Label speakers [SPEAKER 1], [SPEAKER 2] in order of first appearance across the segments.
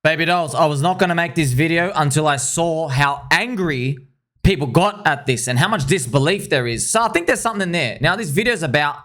[SPEAKER 1] Baby dolls, I was not going to make this video until I saw how angry people got at this and how much disbelief there is. So I think there's something there. Now, this video is about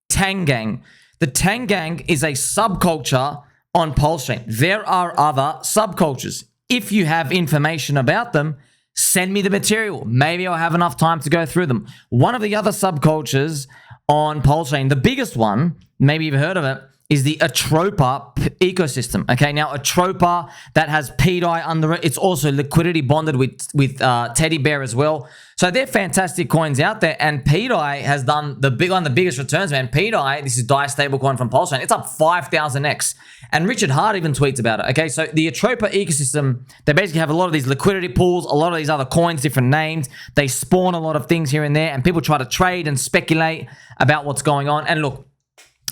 [SPEAKER 1] Tang Gang. The Tang Gang is a subculture on PulseChain. There are other subcultures. If you have information about them, send me the material. Maybe I'll have enough time to go through them. One of the other subcultures on PulseChain, the biggest one, maybe you've heard of it, is the Atropa ecosystem. Okay, now Atropa, that has pDAI under it. It's also liquidity bonded with Teddy Bear as well. So they're fantastic coins out there, and pDAI has done one of the biggest returns, man. pDAI, this is DAI stablecoin from PulseChain. It's up 5,000x, and Richard Hart even tweets about it. Okay, so the Atropa ecosystem, they basically have a lot of these liquidity pools, a lot of these other coins, different names. They spawn a lot of things here and there, and people try to trade and speculate about what's going on. And look,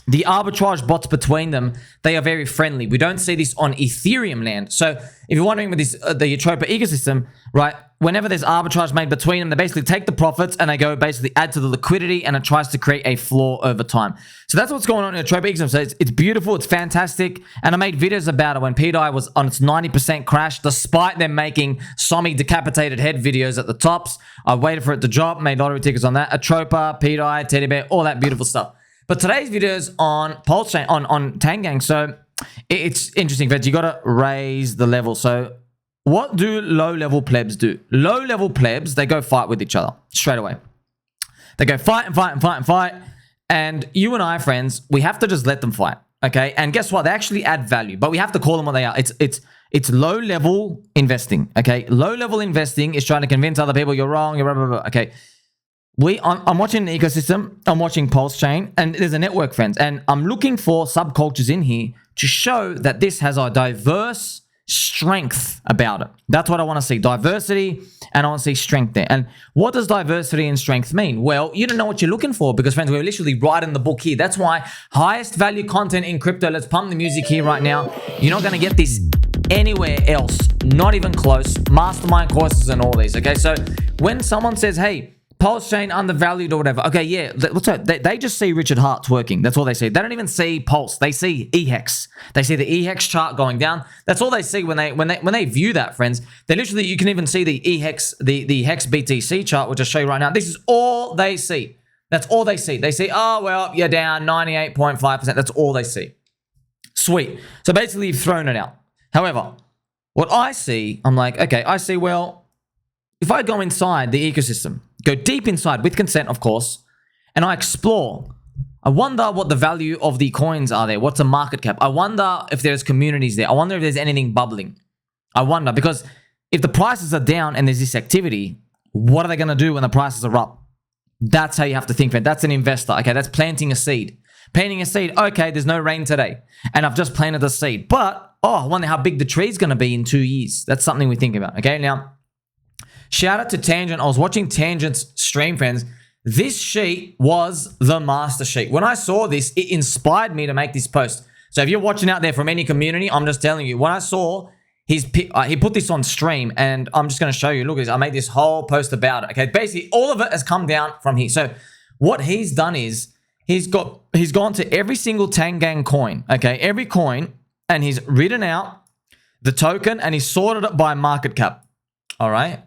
[SPEAKER 1] the arbitrage bots between them, they are very friendly. We don't see this on Ethereum land. So if you're wondering with this, the Atropa ecosystem, right, whenever there's arbitrage made between them, they basically take the profits and they go basically add to the liquidity, and it tries to create a floor over time. So that's what's going on in the Atropa ecosystem. So it's beautiful, it's fantastic. And I made videos about it when pDAI was on its 90% crash, despite them making Sommi decapitated head videos at the tops. I waited for it to drop, made lottery tickets on that. Atropa, pDAI, Teddy Bear, all that beautiful stuff. But today's video is on PulseChain, on Tang Gang. So it's interesting, friends. You got to raise the level. So what do low-level plebs do? Low-level plebs, they go fight with each other straight away. They go fight and fight and fight and fight. And you and I, friends, we have to just let them fight. Okay? And guess what? They actually add value, but we have to call them what they are. It's low-level investing. Okay? Low-level investing is trying to convince other people you're wrong, you're blah, blah, blah. Okay? I'm watching the ecosystem, I'm watching PulseChain, and there's a network, friends, and I'm looking for subcultures in here to show that this has a diverse strength about it. That's what I want to see, diversity, and I want to see strength there. And what does diversity and strength mean? Well, you don't know what you're looking for because, friends, we're literally writing the book here. That's why highest value content in crypto, let's pump the music here right now. You're not going to get this anywhere else, not even close. Mastermind courses and all these, okay? So when someone says, hey, PulseChain undervalued or whatever. Okay, yeah. They just see Richard Hart twerking. That's all they see. They don't even see Pulse. They see eHEX. They see the eHEX chart going down. That's all they see when they view that, friends. They literally, you can even see the eHEX, the HEX BTC chart, which I'll show you right now. This is all they see. That's all they see. They see, oh, well, you're down 98.5%. That's all they see. Sweet. So basically, you've thrown it out. However, what I see, I'm like, okay, I see, well, if I go inside the ecosystem, go deep inside with consent, of course, and I explore, I wonder what the value of the coins are there. What's the market cap? I wonder if there's communities there. I wonder if there's anything bubbling. I wonder, because if the prices are down and there's this activity, what are they going to do when the prices are up? That's how you have to think, friend. That's an investor. Okay, that's planting a seed. Planting a seed. Okay, there's no rain today, and I've just planted a seed. But, oh, I wonder how big the tree's going to be in 2 years. That's something we think about. Okay, now, shout out to Tangent. I was watching Tangent's stream, friends. This sheet was the master sheet. When I saw this, it inspired me to make this post. So if you're watching out there from any community, I'm just telling you, when I saw he put this on stream, and I'm just going to show you. Look at this. I made this whole post about it. Okay, basically all of it has come down from here. So what he's done is he's gone to every single Tang Gang coin. Okay, every coin, and he's written out the token and he's sorted it by market cap. All right.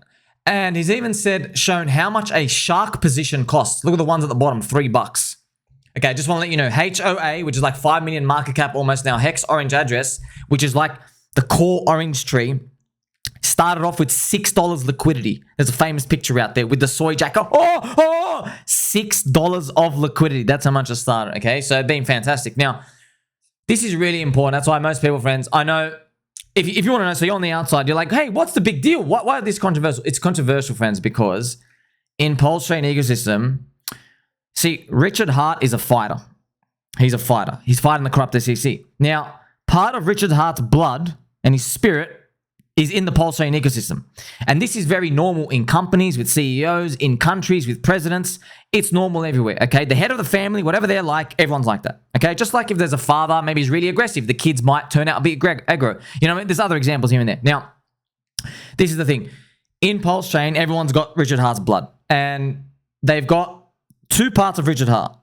[SPEAKER 1] And he's even shown how much a shark position costs. Look at the ones at the bottom, $3. Okay, I just want to let you know, HOA, which is like 5 million market cap almost now, HEX Orange Address, which is like the core orange tree, started off with $6 liquidity. There's a famous picture out there with the soy jacker. $6 of liquidity. That's how much it started, okay? So it's been fantastic. Now, this is really important. That's why most people, friends, I know, if you want to know, so you're on the outside, you're like, hey, what's the big deal? Why is this controversial? It's controversial, friends, because in PulseChain ecosystem, see, Richard Hart is a fighter. He's a fighter. He's fighting the corrupt SEC. Now, part of Richard Hart's blood and his spirit is in the PulseChain ecosystem. And this is very normal in companies with CEOs, in countries with presidents. It's normal everywhere, okay? The head of the family, whatever they're like, everyone's like that, okay? Just like if there's a father, maybe he's really aggressive, the kids might turn out a bit aggro. You know, there's other examples here and there. Now, this is the thing. In PulseChain, everyone's got Richard Hart's blood. And they've got two parts of Richard Hart.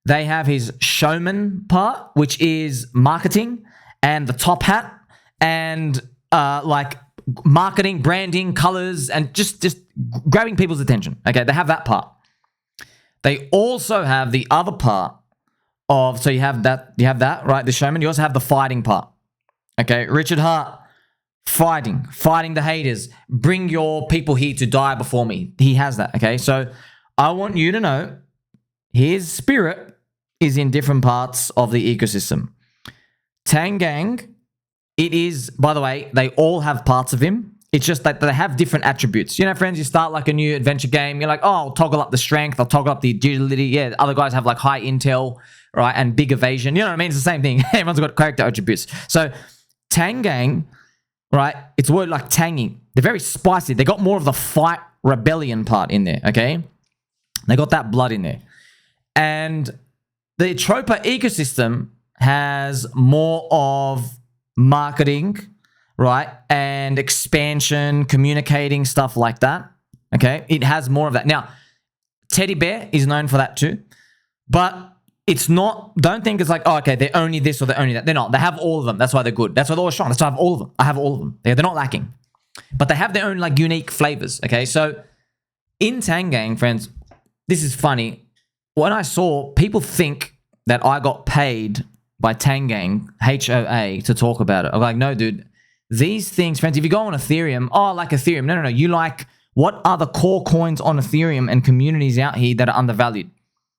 [SPEAKER 1] They have his showman part, which is marketing, and the top hat, and like marketing, branding, colors, and just grabbing people's attention. Okay, they have that part. They also have the other part of, so you have that, right? The showman. You also have the fighting part. Okay, Richard Hart, fighting the haters. Bring your people here to die before me. He has that. Okay, so I want you to know his spirit is in different parts of the ecosystem. Tang Gang, it is, by the way, they all have parts of him. It's just that they have different attributes. You know, friends, you start like a new adventure game. You're like, oh, I'll toggle up the strength. I'll toggle up the agility. Yeah, other guys have like high intel, right? And big evasion. You know what I mean? It's the same thing. Everyone's got character attributes. So Tang Gang, right? It's a word like tangy. They're very spicy. They got more of the fight rebellion part in there, okay? They got that blood in there. And the Atropa ecosystem has more of marketing, right? And expansion, communicating, stuff like that. Okay? It has more of that. Now, Teddy Bear is known for that too. But it's not, don't think it's like, oh, okay, they're only this or they're only that. They're not. They have all of them. That's why they're good. That's why they're always strong. That's why I have all of them. I have all of them. They're not lacking. But they have their own like unique flavors. Okay? So in Tang Gang, friends, this is funny. When I saw, people think that I got paid by Tang Gang, HOA, to talk about it. I'm like, no, dude. These things, friends, if you go on Ethereum, oh, I like Ethereum. No. You like what are the core coins on Ethereum and communities out here that are undervalued.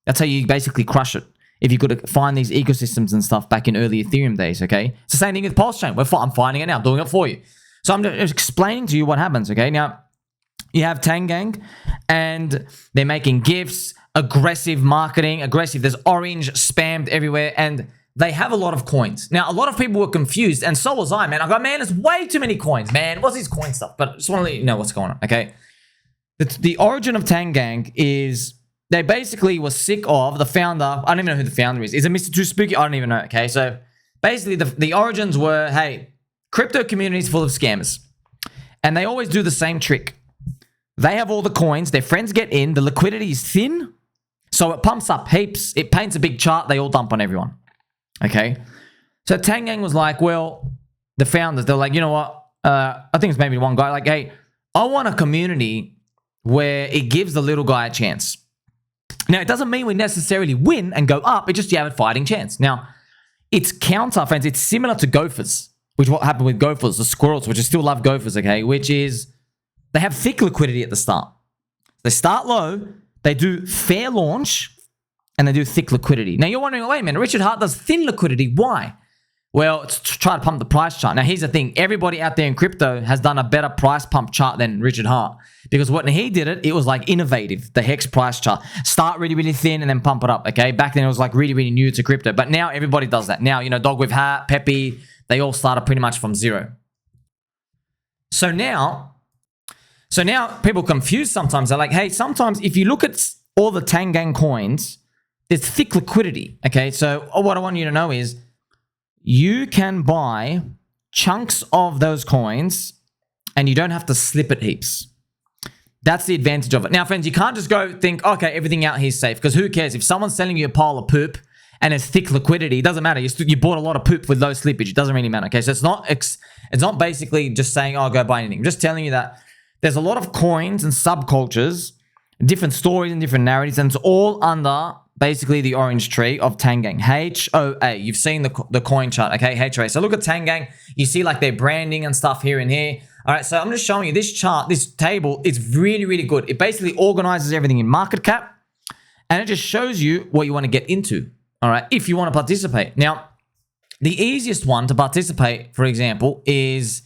[SPEAKER 1] That's how you basically crush it. If you could find these ecosystems and stuff back in early Ethereum days, okay? It's the same thing with PulseChain. I'm finding it now, doing it for you. So I'm just explaining to you what happens, okay? Now, you have Tang Gang, and they're making gifts, aggressive marketing, there's orange spammed everywhere, and they have a lot of coins. Now, a lot of people were confused, and so was I, man. I go, man, there's way too many coins, man. What's this coin stuff? But I just want to let you know what's going on, okay? The origin of Tang Gang is they basically were sick of the founder. I don't even know who the founder is. Is it Mr. Too Spooky? I don't even know, okay? So basically, the origins were, hey, crypto community is full of scammers, and they always do the same trick. They have all the coins. Their friends get in. The liquidity is thin, so it pumps up heaps. It paints a big chart. They all dump on everyone. Okay, so Tang Gang was like, well, the founders, they're like, you know what? I think it's maybe one guy like, hey, I want a community where it gives the little guy a chance. Now, it doesn't mean we necessarily win and go up. It's just you have a fighting chance. Now, it's counter, friends. It's similar to gophers, which is what happened with gophers, the squirrels, which I still love gophers, okay, which is they have thick liquidity at the start. They start low, they do fair launch, and they do thick liquidity. Now, you're wondering, wait a minute, Richard Hart does thin liquidity. Why? Well, it's to try to pump the price chart. Now, here's the thing. Everybody out there in crypto has done a better price pump chart than Richard Hart. Because when he did it, it was like innovative, the HEX price chart. Start really, really thin and then pump it up, okay? Back then, it was like really, really new to crypto. But now, everybody does that. Now, you know, DickWifButt, Pepe, they all started pretty much from zero. So now people confused sometimes. They're like, hey, sometimes if you look at all the Tang Gang coins, there's thick liquidity, okay? So what I want you to know is you can buy chunks of those coins and you don't have to slip it heaps. That's the advantage of it. Now, friends, you can't just go think, okay, everything out here is safe, because who cares? If someone's selling you a pile of poop and it's thick liquidity, it doesn't matter. You bought a lot of poop with low slippage. It doesn't really matter, okay? So it's not basically just saying, oh, go buy anything. I'm just telling you that there's a lot of coins and subcultures, different stories and different narratives, and it's all under basically the orange tree of Tang Gang. HOA. You've seen the coin chart, okay? HOA. So look at Tang Gang. You see like their branding and stuff here and here. All right, so I'm just showing you this chart, this table. It's really, really good. It basically organizes everything in market cap, and it just shows you what you want to get into, all right, if you want to participate. Now, the easiest one to participate, for example, is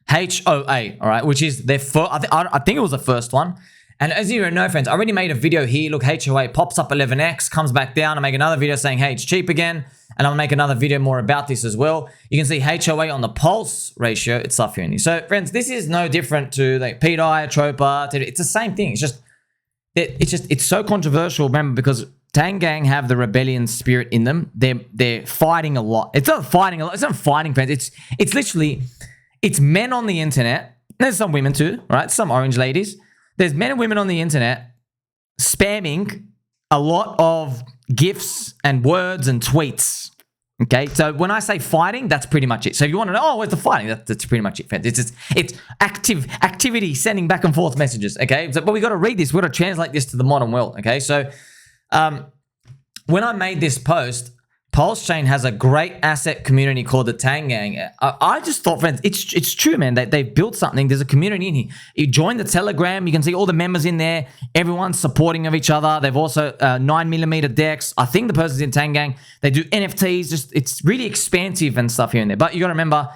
[SPEAKER 1] HOA, all right, which is their first, I think it was the first one. And as you know, friends, I already made a video here. Look, HOA pops up 11x, comes back down. I make another video saying, hey, it's cheap again. And I'll make another video more about this as well. You can see HOA on the pulse ratio. It's stuff here in here. So, friends, this is no different to like pDAI, Atropa. It's the same thing. It's so controversial, remember, because Tang Gang have the rebellion spirit in them. They're fighting a lot. It's not fighting a lot. It's not fighting, friends. It's literally, it's men on the internet. There's some women too, right? Some orange ladies. There's men and women on the internet spamming a lot of GIFs and words and tweets. Okay, so when I say fighting, that's pretty much it. So if you want to know, oh, where's the fighting? That's pretty much it, friends. It's activity, sending back and forth messages. Okay, so, but we got to read this. We got to translate this to the modern world. Okay, so when I made this post, PulseChain has a great asset community called the Tang Gang. I just thought, friends, it's true, man. They've built something. There's a community in here. You join the Telegram. You can see all the members in there. Everyone's supporting of each other. They've also 9mm decks. I think the person's in Tang Gang. They do NFTs. Just it's really expansive and stuff here and there. But you got to remember,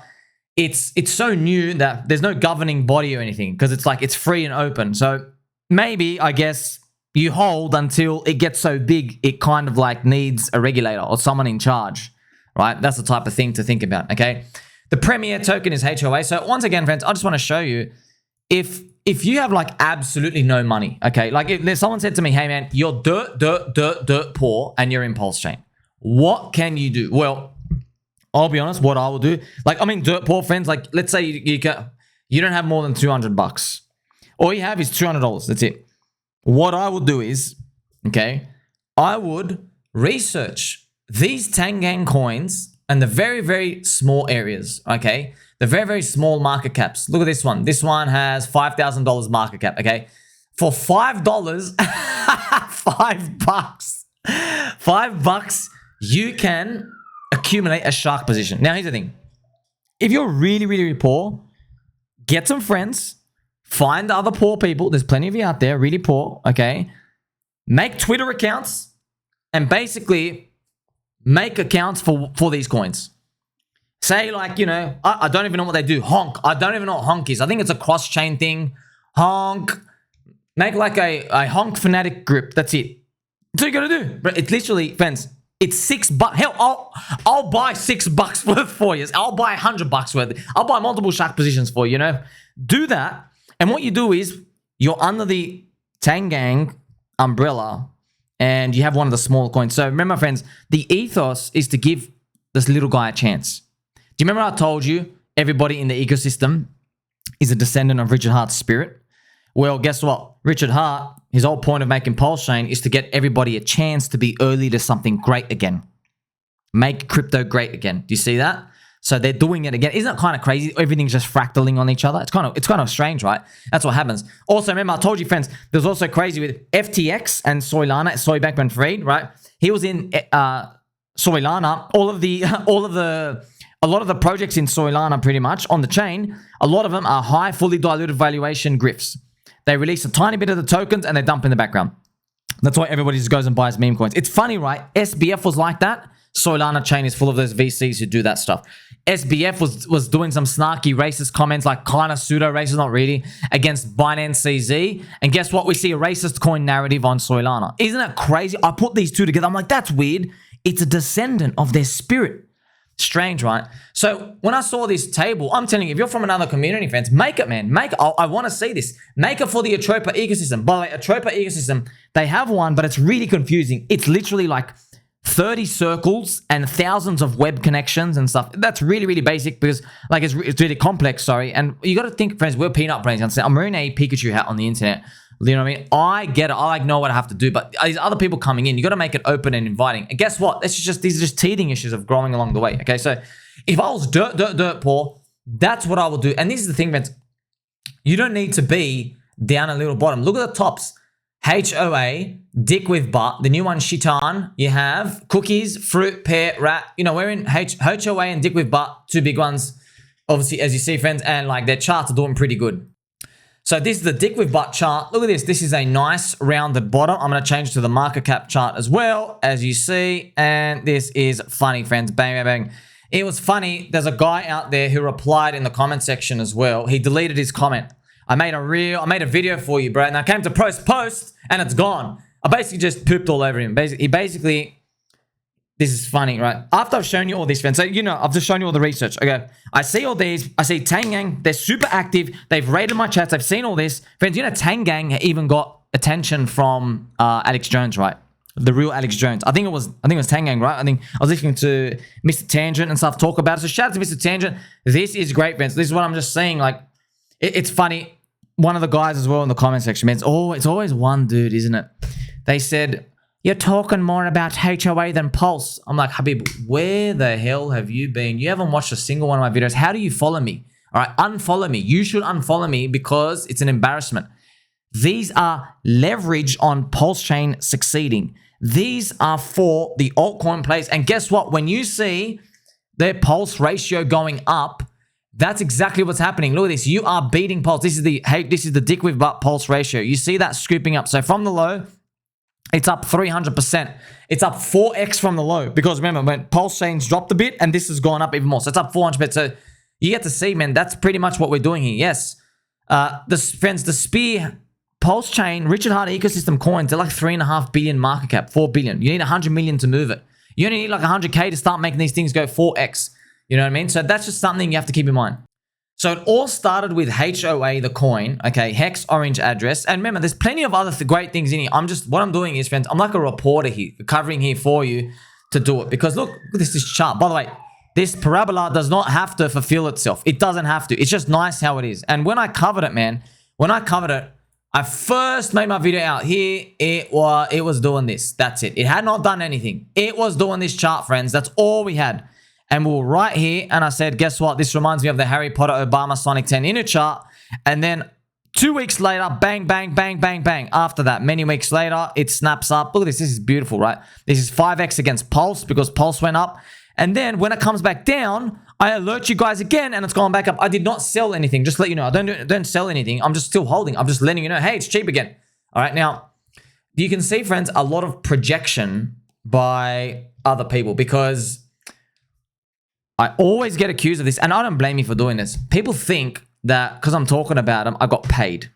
[SPEAKER 1] it's so new that there's no governing body or anything because it's free and open. So maybe, I guess, you hold until it gets so big, it kind of like needs a regulator or someone in charge, right? That's the type of thing to think about, okay? The premier token is HOA. So once again, friends, I just want to show you, if you have like absolutely no money, okay? Like if someone said to me, hey man, you're dirt poor and you're in PulseChain. What can you do? Well, I'll be honest, what I will do, like, I mean, dirt poor, friends, like let's say you don't have more than $200. All you have is $200, that's it. What I would do is, okay, I would research these Tang Gang coins and the very, very small areas, okay? The very, very small market caps. Look at this one. This one has $5,000 market cap, okay? For $5, $5, you can accumulate a shark position. Now, here's the thing. If you're really, really, really poor, get some friends. Find other poor people. There's plenty of you out there, really poor, okay? Make Twitter accounts and basically make accounts for these coins. Say like, you know, I don't even know what they do. Honk. I don't even know what honk is. I think it's a cross-chain thing. Honk. Make like a honk fanatic group. That's it. That's all you gotta do. But it's literally, friends, it's $6. Hell, I'll buy $6 worth for you. I'll buy $100 worth. I'll buy multiple shark positions for you, you know? Do that. And what you do is you're under the Tang Gang umbrella and you have one of the smaller coins. So remember, friends, the ethos is to give this little guy a chance. Do you remember I told you everybody in the ecosystem is a descendant of Richard Hart's spirit? Well, guess what? Richard Hart, his whole point of making PulseChain is to get everybody a chance to be early to something great again. Make crypto great again. Do you see that? So they're doing it again. Isn't it kind of crazy? Everything's just fractaling on each other. It's kind of strange, right? That's what happens. Also, remember, I told you, friends, there's also crazy with FTX and Soylana, Soy Bankman-Fried, right? He was in Soylana. A lot of the projects in Soylana, pretty much on the chain, a lot of them are high, fully diluted valuation grifts. They release a tiny bit of the tokens and they dump in the background. That's why everybody just goes and buys meme coins. It's funny, right? SBF was like that. Solana chain is full of those VCs who do that stuff. SBF was doing some snarky racist comments, like kind of pseudo-racist, not really, against Binance CZ. And guess what? We see a racist coin narrative on Soylana. Isn't that crazy? I put these two together. I'm like, that's weird. It's a descendant of their spirit. Strange, right? So when I saw this table, I'm telling you, if you're from another community, friends, make it, man. Make it. I want to see this. Make it for the Atropa ecosystem. By the way, Atropa ecosystem, they have one, but it's really confusing. It's literally like 30 circles and thousands of web connections and stuff. That's really, really basic because like it's really complex, sorry. And you got to think, friends, we're peanut brains. I'm wearing a Pikachu hat on the internet. You know what I mean? I get it. I like know what I have to do, but these other people coming in, you got to make it open and inviting. And guess what? These are just teething issues of growing along the way. Okay, so if I was dirt poor, that's what I will do. And this is the thing, friends. You don't need to be down a little bottom. Look at the tops. HOA, DickWifButt, the new one, Shitan. You have cookies, fruit, pear, rat. You know, we're in HOA and DickWifButt, two big ones, obviously, as you see, friends, and like their charts are doing pretty good. So this is the DickWifButt chart. Look at this. This is a nice rounded bottom. I'm going to change to the market cap chart as well, as you see. And this is funny, friends. Bang, bang, bang. It was funny. There's a guy out there who replied in the comment section as well. He deleted his comment. I made a video for you, bro. And I came to post and it's gone. I basically just pooped all over him. This is funny, right? After I've shown you all this, friends, so you know, I've just shown you all the research. Okay, I see all these. I see Tang Gang. They're super active. They've rated my chats. I've seen all this. Friends, you know, Tang Gang even got attention from Alex Jones, right? The real Alex Jones. I think it was Tang Gang, right? I was listening to Mr. Tangent and stuff talk about it. So shout out to Mr. Tangent. This is great, friends. This is what I'm just saying. Like, it's funny. One of the guys as well in the comment section, man, it's always one dude, isn't it? They said, you're talking more about HOA than Pulse. I'm like, Habib, where the hell have you been? You haven't watched a single one of my videos. How do you follow me? All right, unfollow me. You should unfollow me because it's an embarrassment. These are leverage on PulseChain succeeding. These are for the altcoin plays. And guess what? When you see their Pulse ratio going up, that's exactly what's happening. Look at this. You are beating Pulse. This is the DickWifButt Pulse ratio. You see that scooping up. So from the low, it's up 300%. It's up 4x from the low. Because remember, when PulseChain's dropped a bit and this has gone up even more. So it's up 400%. So you get to see, man, that's pretty much what we're doing here. Yes. The Spear, PulseChain, Richard Heart ecosystem coins, they're like 3.5 billion market cap, 4 billion. You need 100 million to move it. You only need like 100K to start making these things go 4x. You know what I mean? So that's just something you have to keep in mind. So it all started with HOA, the coin, okay, HEX Orange Address. And remember, there's plenty of other great things in here. What I'm doing is, friends, I'm like a reporter here, covering here for you to do it. Because look at this chart. By the way, this parabola does not have to fulfill itself. It doesn't have to. It's just nice how it is. And when I covered it, man, I first made my video out here. It was doing this. That's it. It had not done anything. It was doing this chart, friends. That's all we had. And we were right here. And I said, guess what? This reminds me of the Harry Potter Obama Sonic 10 inner chart. And then 2 weeks later, bang, bang, bang, bang, bang. After that, many weeks later, it snaps up. Look at this. This is beautiful, right? This is 5x against Pulse because Pulse went up. And then when it comes back down, I alert you guys again and it's gone back up. I did not sell anything. Just to let you know, I don't sell anything. I'm just still holding. I'm just letting you know, hey, it's cheap again. All right. Now, you can see, friends, a lot of projection by other people because I always get accused of this. And I don't blame you for doing this. People think that because I'm talking about them, I got paid.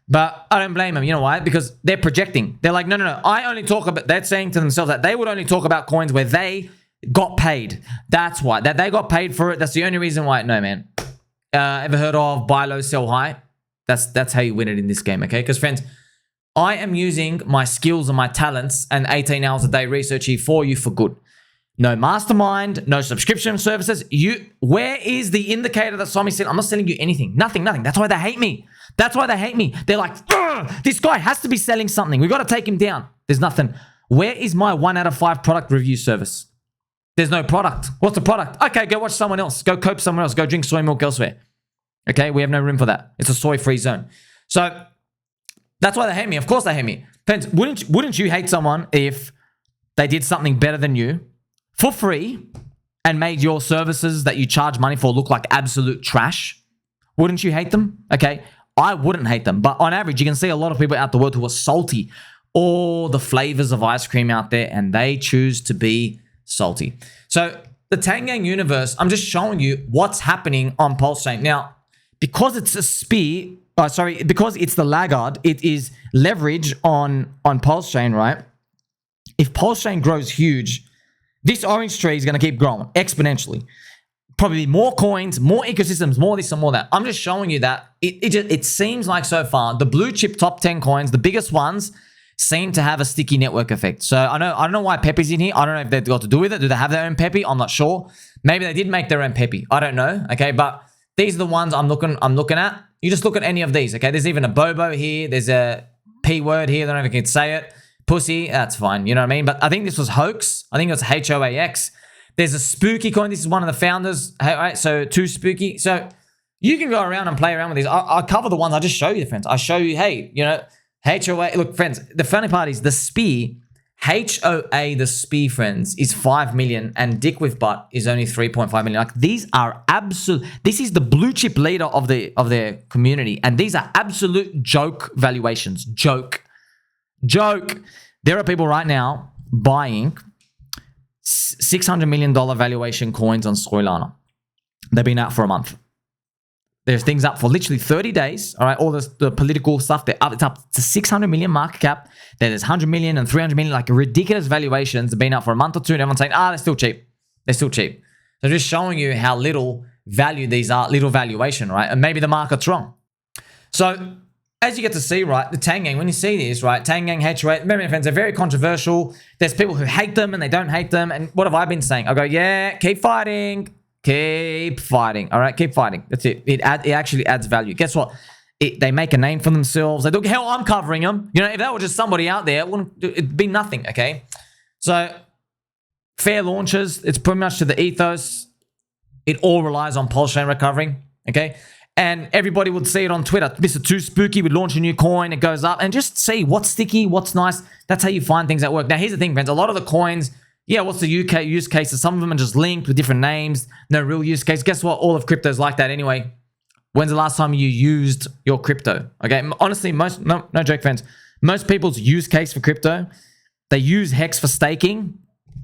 [SPEAKER 1] But I don't blame them. You know why? Because they're projecting. They're like, no. I only talk about, they're saying to themselves that they would only talk about coins where they got paid. That's why. That they got paid for it. That's the only reason why. No, man. Ever heard of buy low, sell high? That's how you win it in this game, okay? Because, friends, I am using my skills and my talents and 18 hours a day research here for you for good. No mastermind, no subscription services. Where is the indicator that Sommi said, I'm not selling you anything? Nothing. That's why they hate me. They're like, this guy has to be selling something. We got to take him down. There's nothing. Where is my 1 out of 5 product review service? There's no product. What's the product? Okay, go watch someone else. Go cope somewhere else. Go drink soy milk elsewhere. Okay, we have no room for that. It's a soy-free zone. So that's why they hate me. Of course they hate me. Friends, wouldn't you hate someone if they did something better than you for free and made your services that you charge money for look like absolute trash? Wouldn't you hate them? Okay, I wouldn't hate them. But on average, you can see a lot of people out the world who are salty. All the flavors of ice cream out there, and they choose to be salty. So the Tang universe, I'm just showing you what's happening on PulseChain. Now, because it's a spear, because it's the laggard, it is leverage on PulseChain, right? If PulseChain grows huge, this orange tree is going to keep growing exponentially. Probably more coins, more ecosystems, more this and more that. I'm just showing you that it seems like so far the blue chip top 10 coins, the biggest ones, seem to have a sticky network effect. So I don't know why Pepe's in here. I don't know if they've got to do with it. Do they have their own Pepe? I'm not sure. Maybe they did make their own Pepe. I don't know. Okay, but these are the ones I'm looking at. You just look at any of these. Okay, there's even a Bobo here. There's a P word here. I don't know if I can say it. Pussy. That's fine. You know what I mean? But I think this was hoax. I think it was HOAX. There's a spooky coin. This is one of the founders. All right, so too spooky. So you can go around and play around with these. I cover the ones. I just show you, friends. I show you, hey, you know, HOA, look, friends, the funny part is the SPEA, HOA, the SPEA, friends, is 5 million and DickWifButt is only 3.5 million. Like, these are absolute, this is the blue chip leader of their community, and these are absolute joke valuations. Joke. There are people right now buying $600 million valuation coins on Soylana. They've been out for a month. There's things up for literally 30 days. All right, all the political stuff, it's up to 600 million market cap. Then there's 100 million and 300 million, like ridiculous valuations. They've been up for a month or two, and everyone's saying, they're still cheap. They're still cheap. So just showing you how little value these are, little valuation, right? And maybe the market's wrong. So as you get to see, right, the Tang gang, when you see this, right, Tang gang, HOA, remember, friends, they're very controversial. There's people who hate them and they don't hate them. And what have I been saying? I go, yeah, keep fighting. Keep fighting. All right, keep fighting. That's it. It actually adds value. Guess what? They make a name for themselves. They look, hell, I'm covering them. You know, if that were just somebody out there, it'd be nothing, okay? So, fair launches. It's pretty much to the ethos. It all relies on PulseChain recovering, okay? And everybody would see it on Twitter. Mr. Too Spooky would launch a new coin. It goes up. And just see what's sticky, what's nice. That's how you find things that work. Now, here's the thing, friends. A lot of the coins, yeah, what's the UK use cases? Some of them are just linked with different names. No real use case. Guess what? All of crypto's like that anyway. When's the last time you used your crypto? Okay, honestly, no joke, friends. Most people's use case for crypto, they use HEX for staking.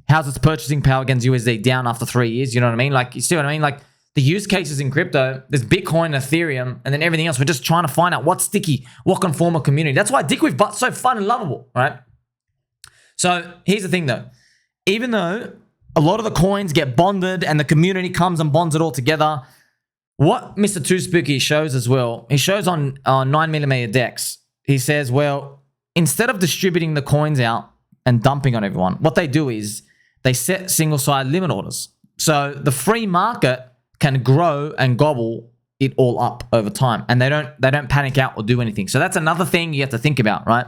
[SPEAKER 1] How's its purchasing power against USD down after 3 years? You know what I mean? Like, you see what I mean? Like, the use cases in crypto, there's Bitcoin, Ethereum, and then everything else. We're just trying to find out what's sticky, what can form a community. That's why DickWifButt's so fun and lovable, right? So here's the thing, though. Even though a lot of the coins get bonded and the community comes and bonds it all together, what Mr. Too Spooky shows as well, he shows on 9mm decks, he says, well, instead of distributing the coins out and dumping on everyone, what they do is they set single-side limit orders. So the free market can grow and gobble it all up over time, and they don't panic out or do anything. So that's another thing you have to think about, right?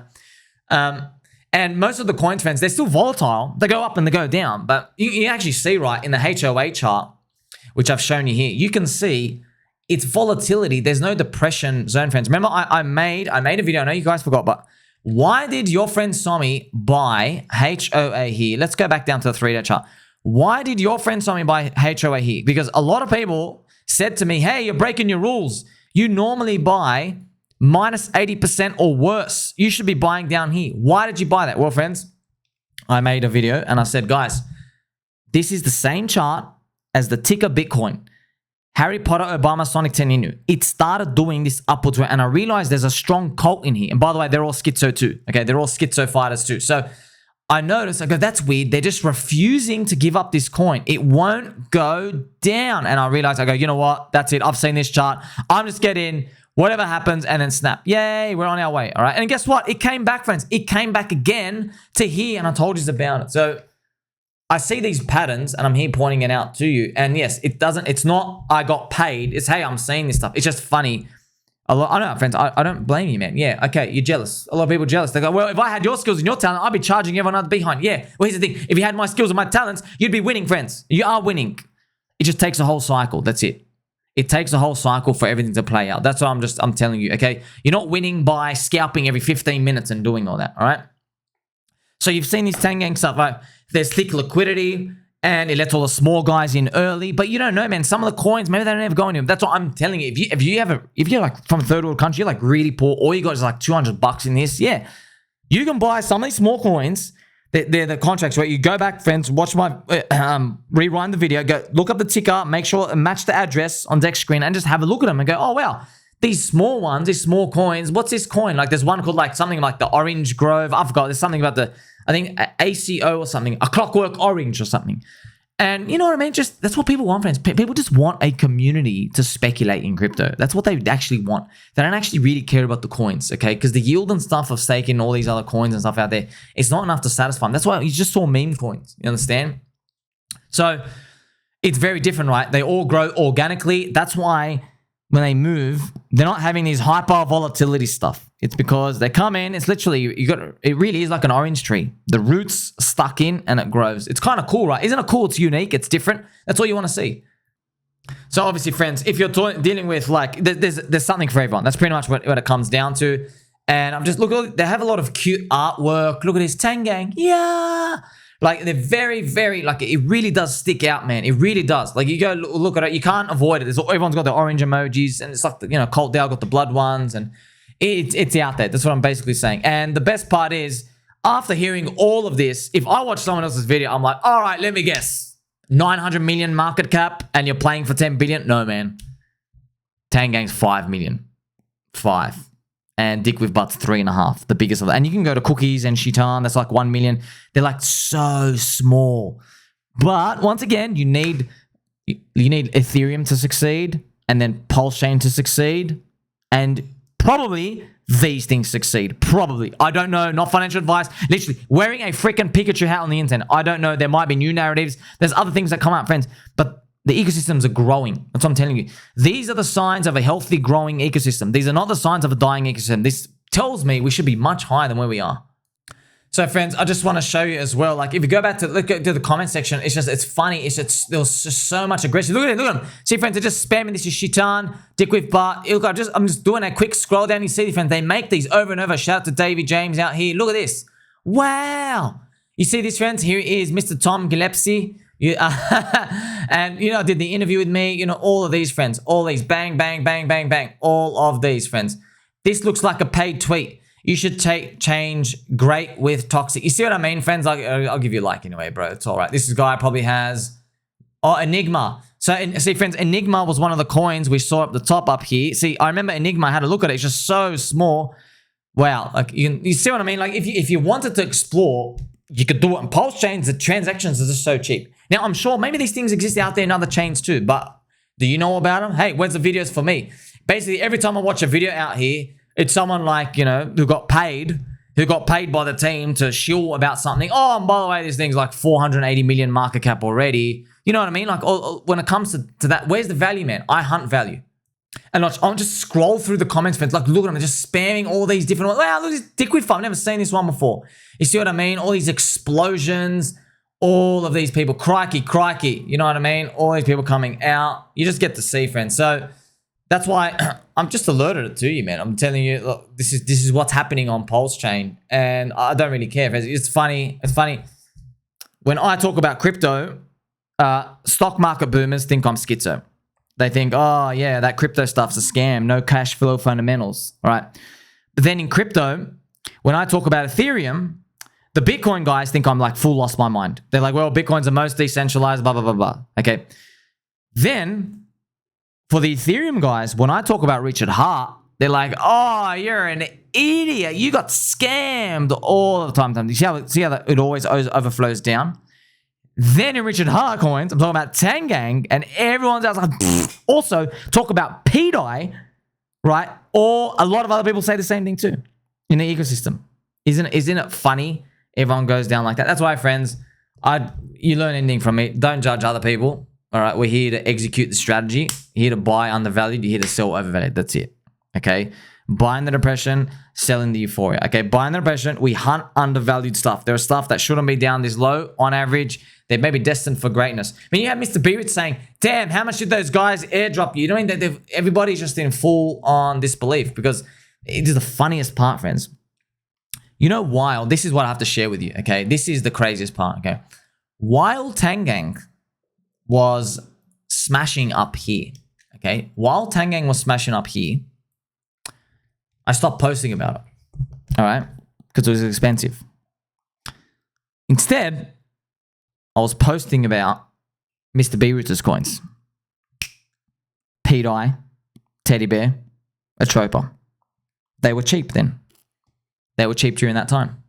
[SPEAKER 1] And most of the coins, friends, they're still volatile. They go up and they go down, but you actually see, right, in the HOA chart, which I've shown you here, you can see it's volatility. There's no depression zone, friends. Remember, I made a video. I know you guys forgot, but why did your friend Sommi buy HOA here? Let's go back down to the 3-day chart. Why did your friend Sommi buy HOA here? Because a lot of people said to me, hey, you're breaking your rules. You normally buy minus 80% or worse. You should be buying down here. Why did you buy that? Well, friends, I made a video and I said, guys, this is the same chart as the ticker Bitcoin. Harry Potter, Obama, Sonic 10 Inu. It started doing this upwards, and I realized there's a strong cult in here. And by the way, they're all schizo too. Okay, they're all schizo fighters too. So I noticed, I go, that's weird. They're just refusing to give up this coin. It won't go down. And I realized, I go, you know what? That's it. I've seen this chart. I'm just getting whatever happens and then snap. Yay, we're on our way. All right. And guess what? It came back, friends. It came back again to here, and I told you about it. So I see these patterns and I'm here pointing it out to you. And yes, it's not I got paid. It's, hey, I'm seeing this stuff. It's just funny. I know, friends, I don't blame you, man. Yeah, okay, you're jealous. A lot of people are jealous. They go, well, if I had your skills and your talent, I'd be charging everyone else behind. Yeah, well, here's the thing. If you had my skills and my talents, you'd be winning, friends. You are winning. It just takes a whole cycle. That's it. It takes a whole cycle for everything to play out. That's what I'm telling you, okay? You're not winning by scalping every 15 minutes and doing all that, all right? So you've seen this Tang gang stuff, right? There's thick liquidity, and it lets all the small guys in early. But you don't know, man. Some of the coins, maybe they don't ever go anywhere. That's what I'm telling you. If you're like from a third world country, you're like really poor, all you got is like $200 in this. Yeah, you can buy some of these small coins. They're the contracts, right? You go back, friends, watch my rewind the video, go look up the ticker, make sure match the address on deck screen, and just have a look at them and go, oh wow, these small ones, these small coins. What's this coin? Like there's one called like something like the Orange Grove. I forgot. There's something about I think ACO or something, a Clockwork Orange or something. And you know what I mean? Just that's what people want, friends. People just want a community to speculate in crypto. That's what they actually want. They don't actually really care about the coins, okay? Because the yield and stuff of staking all these other coins and stuff out there, it's not enough to satisfy them. That's why you just saw meme coins. You understand? So it's very different, right? They all grow organically. That's why when they move, they're not having these hyper volatility stuff. It's because they come in, it's literally, it really is like an orange tree. The roots stuck in and it grows. It's kind of cool, right? Isn't it cool? It's unique. It's different. That's all you want to see. So obviously, friends, if you're dealing with like, there's something for everyone. That's pretty much what it comes down to. And I'm just, look, they have a lot of cute artwork. Look at this Tang gang. Yeah. Like they're very, very, like it really does stick out, man. It really does. Like you go look at it, you can't avoid it. Everyone's got the orange emojis, and it's like, Colt Dow got the blood ones, and it's out there. That's what I'm basically saying. And the best part is, after hearing all of this, if I watch someone else's video, I'm like, all right, let me guess. 900 million market cap, and you're playing for 10 billion? No, man. Tang gang's 5 million. 5. And DickWifButt's 3.5, the biggest of them. And you can go to Cookies and Shitan, that's like 1 million. They're like so small. But once again, you need Ethereum to succeed, and then PulseChain to succeed, and probably these things succeed. Probably. I don't know. Not financial advice. Literally, wearing a freaking Pikachu hat on the internet. I don't know. There might be new narratives. There's other things that come out, friends. But The ecosystems are growing. That's what I'm telling you. These are the signs of a healthy, growing ecosystem. These are not the signs of a dying ecosystem. This tells me we should be much higher than where we are. So friends, I just want to show you as well, like if you go back to look at the comment section, it's funny. There was just so much aggression. Look at them. See friends, they're just spamming this is Shitan, DickWifButt. Look, I'm just doing a quick scroll down. You see friends, they make these over and over. Shout out to Davey James out here. Look at this. Wow. You see this friends? Here is Mr. Tom Gillespie. And did the interview with me, all of these friends, all these bang, bang, bang, bang, bang, all of these friends. This looks like a paid tweet. You should change great with toxic. You see what I mean, friends? I'll give you a like anyway, bro. It's all right. This guy probably has, Enigma. So see, friends, Enigma was one of the coins we saw up the top up here. See, I remember Enigma. I had a look at it. It's just so small. Wow. Like you see what I mean? Like if you wanted to explore, you could do it on PulseChains. The transactions are just so cheap. Now, I'm sure maybe these things exist out there in other chains too, but do you know about them? Hey, where's the videos for me? Basically, every time I watch a video out here, it's someone like, who got paid by the team to shill about something. Oh, and by the way, this thing's like 480 million market cap already. You know what I mean? Like when it comes to that, where's the value, man? I hunt value. And I'll just scroll through the comments, friends. Like, look at them, just spamming all these different ones. Wow, look at this DickWifButt. I've never seen this one before. You see what I mean? All these explosions, all of these people. Crikey. You know what I mean? All these people coming out. You just get to see, friends. So that's why I'm just alerted it to you, man. I'm telling you, look, this is what's happening on PulseChain, and I don't really care. It's funny. It's funny. When I talk about crypto, stock market boomers think I'm schizo. They think, oh yeah, that crypto stuff's a scam. No cash flow fundamentals, all right? But then in crypto, when I talk about Ethereum, the Bitcoin guys think I'm like full lost my mind. They're like, well, Bitcoin's the most decentralized, blah, blah, blah, blah. Okay. Then for the Ethereum guys, when I talk about Richard Hart, they're like, oh, you're an idiot. You got scammed all the time. You see how it always overflows down? Then in Richard Hart coins, I'm talking about Tang, and everyone's else like, pfft. Also talk about pDAI, right? Or a lot of other people say the same thing too in the ecosystem. Isn't it funny? Everyone goes down like that. That's why, friends, you learn anything from me. Don't judge other people. All right, we're here to execute the strategy. Here to buy undervalued. You're here to sell overvalued. That's it. Okay. Buying the depression, selling the euphoria. Okay. Buying the depression, we hunt undervalued stuff. There are stuff that shouldn't be down this low on average. They may be destined for greatness. I mean, you have Mr. Beard saying, damn, how much did those guys airdrop you? You know what I mean? Everybody's just in full on disbelief because it is the funniest part, friends. You know, while this is what I have to share with you. Okay. This is the craziest part. Okay. While Tang was smashing up here. Okay. While Tang was smashing up here, I stopped posting about it. All right. Because it was expensive. Instead, I was posting about Mr. B Rooter's coins. pDAI, Teddy Bear, Atropa. They were cheap then. They were cheap during that time.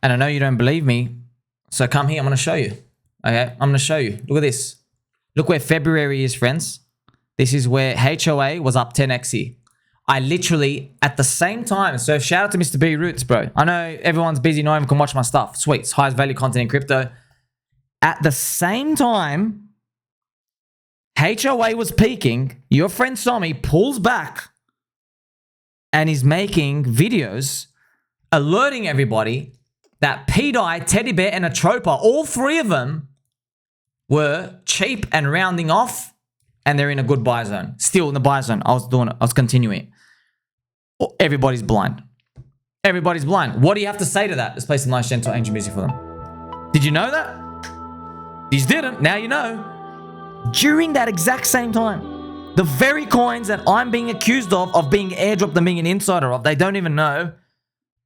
[SPEAKER 1] And I know you don't believe me. So come here. I'm going to show you. Okay. I'm going to show you. Look at this. Look where February is, friends. This is where HOA was up 10x here. I literally, at the same time, so shout out to Mr. B Roots, bro. I know everyone's busy, no one can watch my stuff. Sweet, it's highest value content in crypto. At the same time, HOA was peaking. Your friend Sommi pulls back and is making videos alerting everybody that pDAI, Teddy Bear, and Atropa, all three of them were cheap and rounding off, and they're in a good buy zone. Still in the buy zone. I was continuing. Everybody's blind. Everybody's blind. What do you have to say to that? Let's play some nice, gentle, ancient music for them. Did you know that? You didn't. Now you know. During that exact same time, the very coins that I'm being accused of being airdropped and being an insider of, they don't even know,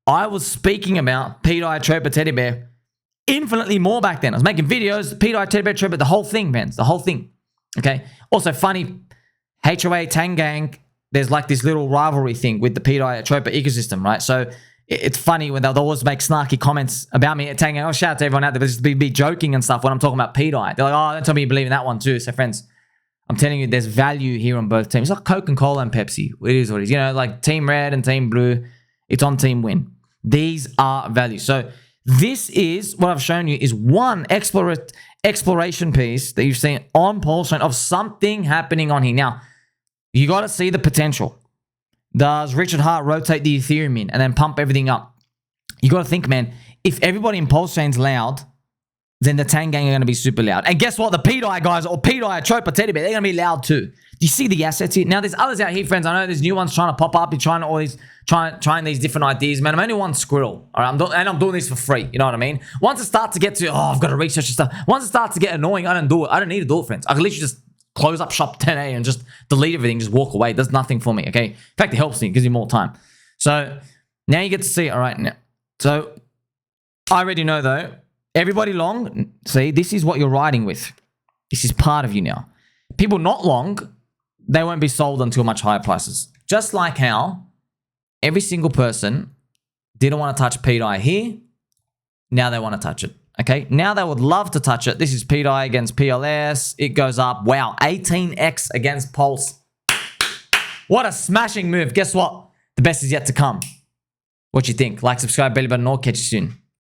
[SPEAKER 1] I was speaking about pDAI, Atropa, Teddy Bear infinitely more back then. I was making videos, pDAI, Teddy Bear, Atropa, the whole thing, man. The whole thing. Okay. Also funny, HOA, Tang, there's like this little rivalry thing with the pDAI, Atropa ecosystem, right? So it's funny when they'll always make snarky comments about me at Tang. Oh, shout out to everyone out there. But just be joking and stuff when I'm talking about pDAI. They're like, oh, don't tell me you believe in that one too. So friends, I'm telling you, there's value here on both teams. It's like Coca-Cola and Pepsi. It is what it is. You know, like Team Red and Team Blue, it's on Team Win. These are value. So this is what I've shown you is one exploration piece that you've seen on PulseChain of something happening on here. Now, you got to see the potential. Does Richard Hart rotate the Ethereum in and then pump everything up? You got to think, man, if everybody in PulseChain's loud, then the Tang gang are going to be super loud. And guess what? The pDAI guys or pDAI, Atropa, Teddy Bear, they're going to be loud too. Do you see the assets here? Now, there's others out here, friends. I know there's new ones trying to pop up. You're trying all these, trying these different ideas, man. I'm only one squirrel, all right? I'm doing this for free. You know what I mean? Once it starts to get to, I've got to research this stuff. Once it starts to get annoying, I don't do it. I don't need to do it, friends. I can literally just close up shop 10A and just delete everything, just walk away. It does nothing for me, okay? In fact, it helps me. It gives you more time. So now you get to see it, all right? Now, so I already know, though, everybody long, see, this is what you're riding with. This is part of you now. People not long, they won't be sold until much higher prices. Just like how every single person didn't want to touch pDAI here. Now they want to touch it. Okay, now they would love to touch it. This is pDAI against PLS. It goes up. Wow, 18x against Pulse. What a smashing move. Guess what? The best is yet to come. What do you think? Like, subscribe, belly button, or catch you soon.